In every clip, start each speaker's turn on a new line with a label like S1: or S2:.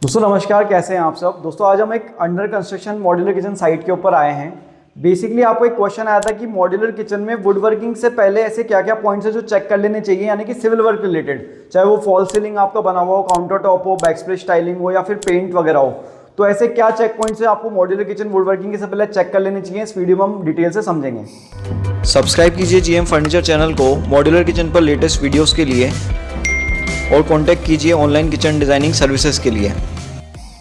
S1: दोस्तों नमस्कार, कैसे हैं आप सब। दोस्तों आज हम एक under construction modular kitchen site के ऊपर आए हैं। बेसिकली आपको एक क्वेश्चन आया था कि मॉड्यूलर किचन में वुड वर्किंग से पहले ऐसे क्या क्या पॉइंट्स है जो चेक कर लेने चाहिए, यानी कि सिविल वर्क रिलेटेड, चाहे वो फॉल सीलिंग आपका बना हुआ हो, काउंटर टॉप हो, बैकस्प्लेश टाइलिंग हो या फिर पेंट वगैरह हो। तो ऐसे क्या चेक पॉइंट्स है आपको मॉड्यूलर किचन वुड वर्किंग से पहले चेक कर लेने चाहिए, इस वीडियो में हम डिटेल से समझेंगे।
S2: सब्सक्राइब कीजिए जीएम फर्नीचर चैनल को मॉड्यूलर किचन पर लेटेस्ट वीडियोस के लिए और कांटेक्ट कीजिए ऑनलाइन किचन डिजाइनिंग सर्विसेज के लिए।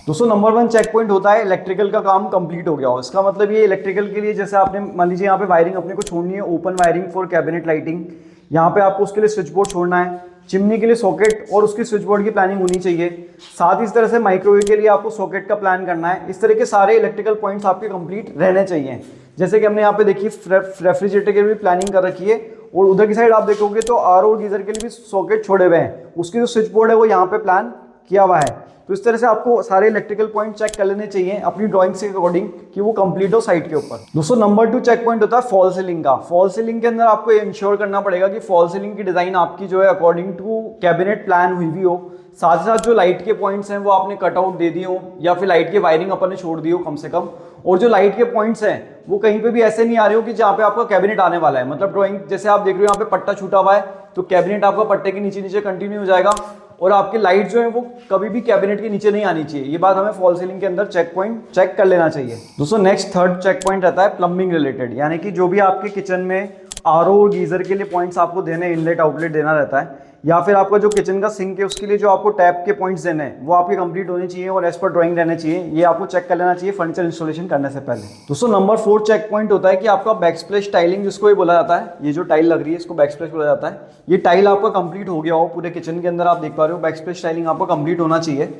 S1: दोस्तों नंबर 1 चेक पॉइंट होता है इलेक्ट्रिकल का काम कंप्लीट हो गया हो। इसका मतलब ये इलेक्ट्रिकल के लिए जैसे आपने मान लीजिए यहाँ पे वायरिंग अपने को छोड़नी है, open wiring for cabinet lighting, यहाँ पे आपको उसके लिए स्विच बोर्ड छोड़ना है, चिमनी के लिए सॉकेट और उसकी स्विच बोर्ड की प्लानिंग होनी चाहिए। साथ ही इस तरह से माइक्रोवेव के लिए आपको सॉकेट का प्लान करना है। इस तरह के सारे इलेक्ट्रिकल पॉइंट्स आपके कंप्लीट रहने चाहिए। जैसे कि हमने यहाँ पे देखिए रेफ्रिजरेटर की भी प्लानिंग कर रखी है और उधर की साइड आप देखोगे तो आरओ और गीजर के लिए भी सॉकेट छोड़े हुए हैं, उसकी जो स्विच बोर्ड है वो यहाँ पे प्लान किया हुआ है। तो इस तरह से आपको सारे इलेक्ट्रिकल पॉइंट चेक कर लेने चाहिए अपनी ड्राइंग के अकॉर्डिंग कि वो कंप्लीट हो साइट के ऊपर। दोस्तों नंबर 2 चेक पॉइंट होता है फॉल सीलिंग का। फॉल सीलिंग के अंदर आपको ये इंश्योर करना पड़ेगा कि फॉल सीलिंग की डिजाइन आपकी जो है अकॉर्डिंग टू कैबिनेट प्लान हुई भी हो। साथ ही साथ जो लाइट के पॉइंट्स हैं वो आपने कटआउट दे दिए हो या फिर लाइट की वायरिंग अपन ने छोड़ दी हो कम से कम। और जो लाइट के पॉइंट्स हैं वो कहीं पे भी ऐसे नहीं आ रहे हो कि जहाँ पे आपका कैबिनेट आने वाला है। मतलब ड्राइंग जैसे आप देख रहे हो यहाँ पे पट्टा छूटा हुआ है तो कैबिनेट आपका पट्टे के नीचे नीचे कंटिन्यू हो जाएगा और आपकी लाइट जो है वो कभी भी कैबिनेट के नीचे नहीं आनी चाहिए। ये बात हमें फॉल सीलिंग के अंदर चेक पॉइंट चेक कर लेना चाहिए। दोस्तों नेक्स्ट थर्ड चेक पॉइंट रहता है प्लम्बिंग रिलेटेड, यानी कि जो भी आपके किचन में आरओ और गीजर के लिए पॉइंट्स आपको देने, इनलेट आउटलेट देना रहता है, या फिर आपका जो किचन का सिंक है उसके लिए जो आपको टैप के पॉइंट्स देने हैं वो आपके कंप्लीट होने चाहिए और एज पर ड्राइंग रहने चाहिए। ये आपको चेक कर लेना चाहिए फर्नीचर इंस्टॉलेशन करने से पहले। दोस्तों नंबर 4 चेक पॉइंट होता है कि आपका बैकस्प्लेश टाइलिंग, जिसको ये बोला जाता है, ये जो टाइल लग रही है इसको बैकस्प्लेश बोला जाता है। ये टाइल आपका कंप्लीट हो गया हो पूरे किचन के अंदर, आप देख पा रहे हो बैकस्प्लेश टाइलिंग आपका कंप्लीट होना चाहिए,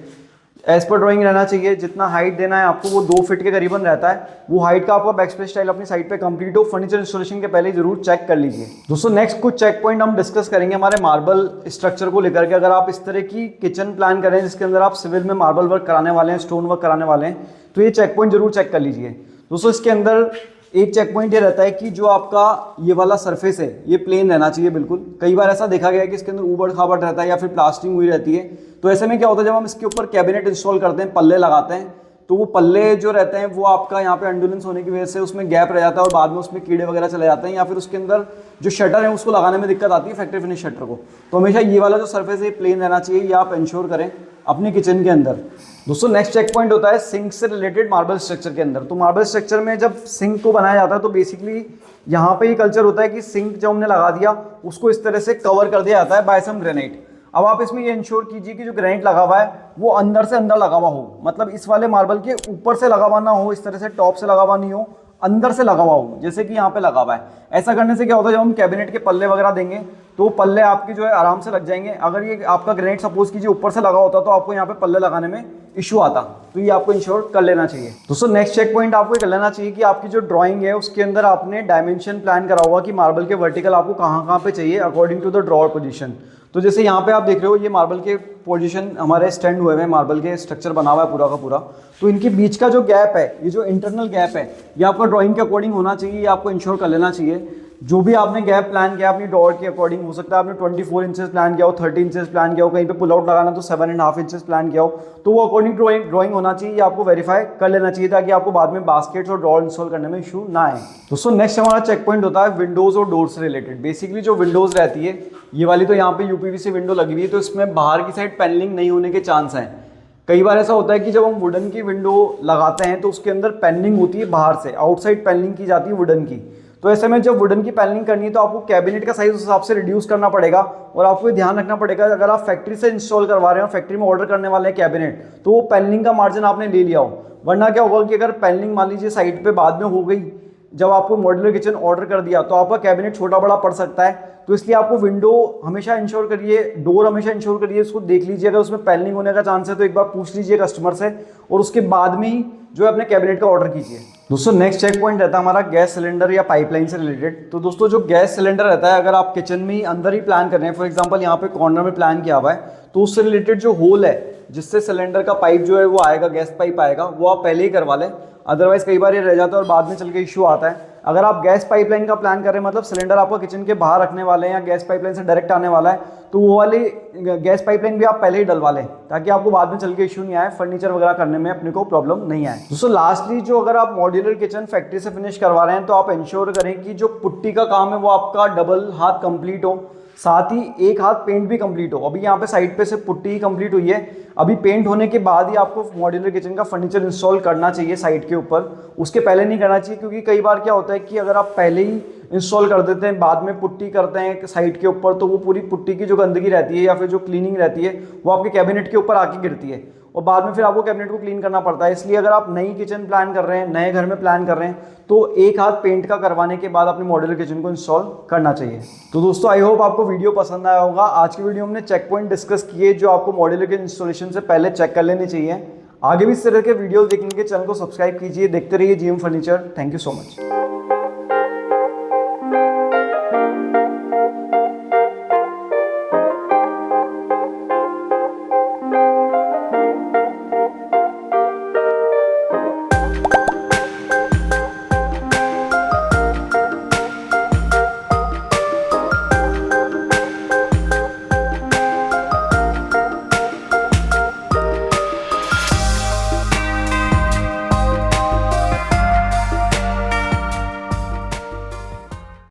S1: एज पर ड्राइंग रहना चाहिए। जितना हाइट देना है आपको वो 2 फीट के करीबन रहता है, वो हाइट का आपका बैकस्पेस टाइल अपनी साइड पे कंप्लीट हो। फर्नीचर इंस्टॉलेशन के पहले जरूर चेक कर लीजिए। दोस्तों नेक्स्ट कुछ चेक पॉइंट हम डिस्कस करेंगे हमारे मार्बल स्ट्रक्चर को लेकर के। अगर आप इस तरह की किचन प्लान करें जिसके अंदर आप सिविल में मार्बल वर्क कराने वाले हैं, स्टोन वर्क कराने वाले हैं, तो ये चेक पॉइंट जरूर चेक कर लीजिए। दोस्तों इसके अंदर एक चेक पॉइंट ये रहता है कि जो आपका ये वाला सरफेस है ये प्लेन रहना चाहिए बिल्कुल। कई बार ऐसा देखा गया है कि इसके अंदर ऊबड़ खाबड़ रहता है या फिर प्लास्टिंग हुई रहती है। तो ऐसे में क्या होता है, जब हम इसके ऊपर कैबिनेट इंस्टॉल करते हैं, पल्ले लगाते हैं, तो वो पल्ले जो रहते हैं वो आपका यहाँ पे अंडुलेंस होने की वजह से उसमें गैप रह जाता है और बाद में उसमें कीड़े वगैरह चले जाते हैं, या फिर उसके अंदर जो शटर है उसको लगाने में दिक्कत आती है, फैक्ट्री फिनिश शटर को। तो हमेशा ये वाला जो सरफेस है प्लेन रहना चाहिए, ये आप इंश्योर करें अपने किचन के अंदर। दोस्तों नेक्स्ट चेक पॉइंट होता है सिंक से रिलेटेड मार्बल स्ट्रक्चर के अंदर। तो मार्बल स्ट्रक्चर में जब सिंक को बनाया जाता है तो बेसिकली यहाँ पे ये कल्चर होता है कि सिंक जो हमने लगा दिया उसको इस तरह से कवर कर दिया जाता है बाय सम ग्रेनाइट। अब आप इसमें ये इंश्योर कीजिए कि जो ग्रेनाइट लगा हुआ है वो अंदर से अंदर लगा हुआ हो, मतलब इस वाले मार्बल के ऊपर से लगा हुआ ना हो, इस तरह से टॉप से लगा हुआ नहीं हो, अंदर से लगा हुआ हो, जैसे कि यहाँ पे लगा हुआ है। ऐसा करने से क्या होता है, जब हम कैबिनेट के पल्ले वगैरह देंगे तो पल्ले आपके जो है आराम से लग जाएंगे। अगर ये आपका ग्रेनाइट सपोज कीजिए ऊपर से लगा होता तो आपको यहाँ पे पल्ले लगाने में इशू आता, तो ये आपको इंश्योर कर लेना चाहिए। दोस्तों नेक्स्ट चेक पॉइंट आपको कर लेना चाहिए कि आपकी जो ड्राइंग है उसके अंदर आपने डायमेंशन प्लान करा होगा कि मार्बल के वर्टिकल आपको कहाँ कहाँ पे चाहिए according to the drawer position. तो जैसे यहाँ पे आप देख रहे हो ये मार्बल के पोजीशन हमारे स्टैंड हुए हैं, मार्बल के स्ट्रक्चर बना हुआ है पूरा का पूरा, तो इनके बीच का जो गैप है, ये जो इंटरनल गैप है, ये आपका ड्राइंग के अकॉर्डिंग होना चाहिए, ये आपको इंश्योर कर लेना चाहिए। जो भी आपने गैप प्लान किया अपनी डोर के अकॉर्डिंग, हो सकता है आपने 24 इंचेस प्लान किया हो, 30 इंचेस प्लान किया हो, कहीं पे पुल आउट लगाना तो 7.5 इंचेस प्लान किया हो, तो वो अकॉर्डिंग ड्राइंग होना चाहिए, ये आपको वेरीफाई कर लेना चाहिए ताकि आपको बाद में बास्केट्स और ड्रॉर इंस्टॉल करने में इशू ना आए। दोस्तों नेक्स्ट हमारा चेक पॉइंट होता है विंडोज और डोर से रिलेटेड। बेसिकली जो विंडोज रहती है, ये वाली तो यहाँ पे यूपीवीसी विंडो लगी हुई है, तो इसमें बाहर की साइड पैनलिंग नहीं होने के चांस हैं। कई बार ऐसा होता है कि जब हम वुडन की विंडो लगाते हैं तो उसके अंदर पैनलिंग होती है, बाहर से आउटसाइड पैनलिंग की जाती है वुडन की। तो ऐसे में जब वुडन की पैनलिंग करनी है तो आपको कैबिनेट का साइज उस हिसाब से रिड्यूस करना पड़ेगा और आपको ध्यान रखना पड़ेगा अगर आप फैक्ट्री से इंस्टॉल करवा रहे हो, फैक्ट्री में ऑर्डर करने वाले हैं कैबिनेट, तो वो पैनलिंग का मार्जिन आपने ले लिया हो। वरना क्या होगा कि अगर पैनलिंग मान लीजिए साइड पे बाद में हो गई, जब आपको मॉड्यूलर किचन ऑर्डर कर दिया तो आपका कैबिनेट छोटा बड़ा पड़ सकता है। तो इसलिए आपको विंडो हमेशा इंश्योर करिए, डोर हमेशा इंश्योर करिए, उसको देख लीजिए, अगर उसमें पैनलिंग होने का चांस है तो एक बार पूछ लीजिए कस्टमर से और उसके बाद में ही जो है अपने कैबिनेट का ऑर्डर कीजिए। दोस्तों नेक्स्ट चेक पॉइंट रहता है हमारा गैस सिलेंडर या पाइपलाइन से रिलेटेड। तो दोस्तों जो गैस सिलेंडर रहता है, अगर आप किचन में ही अंदर ही प्लान कर रहे हैं, फॉर एग्जांपल यहाँ पे कॉर्नर में प्लान किया हुआ है, तो उससे रिलेटेड जो होल है जिससे सिलेंडर का पाइप जो है वो आएगा, गैस पाइप आएगा, वो आप पहले ही करवा लें। अदरवाइज कई बार ये रह जाता है और बाद में चल के इशू आता है। अगर आप गैस पाइपलाइन का प्लान कर रहे हैं, मतलब सिलेंडर आपका किचन के बाहर रखने वाले हैं या गैस पाइपलाइन से डायरेक्ट आने वाला है, तो वो वाली गैस पाइपलाइन भी आप पहले ही डलवा लें ताकि आपको बाद में चल के इशू नहीं आए, फर्नीचर वगैरह करने में अपने को प्रॉब्लम नहीं आए। दोस्तों लास्टली जो अगर आप मॉड्यूलर किचन फैक्ट्री से फिनिश करवा रहे हैं तो आप इंश्योर करें कि जो पुट्टी का काम है वो आपका डबल हाथ कंप्लीट हो, साथ ही एक हाथ पेंट भी कंप्लीट हो। अभी यहाँ पे साइड पे से पुट्टी ही कंप्लीट हुई है, अभी पेंट होने के बाद ही आपको मॉड्यूलर किचन का फर्नीचर इंस्टॉल करना चाहिए साइड के ऊपर, उसके पहले नहीं करना चाहिए। क्योंकि कई बार क्या होता है कि अगर आप पहले ही इंस्टॉल कर देते हैं, बाद में पुट्टी करते हैं साइड के ऊपर, तो वो पूरी पुट्टी की जो गंदगी रहती है या फिर जो क्लीनिंग रहती है वो आपके कैबिनेट के ऊपर आके गिरती है और बाद में फिर आपको कैबिनेट को क्लीन करना पड़ता है। इसलिए अगर आप नई किचन प्लान कर रहे हैं, नए घर में प्लान कर रहे हैं, तो एक हाथ पेंट का करवाने के बाद अपने मॉड्यूलर किचन को इंस्टॉल करना चाहिए। तो दोस्तों आई होप आपको वीडियो पसंद आया होगा। आज की वीडियो में हमने चेक पॉइंट डिस्कस किए जो आपको मॉड्यूलर के इंस्टॉलेशन से पहले चेक कर लेने चाहिए। आगे भी इस तरह के वीडियो देखने के चैनल को सब्सक्राइब कीजिए, देखते रहिए GM furniture. Thank you so much.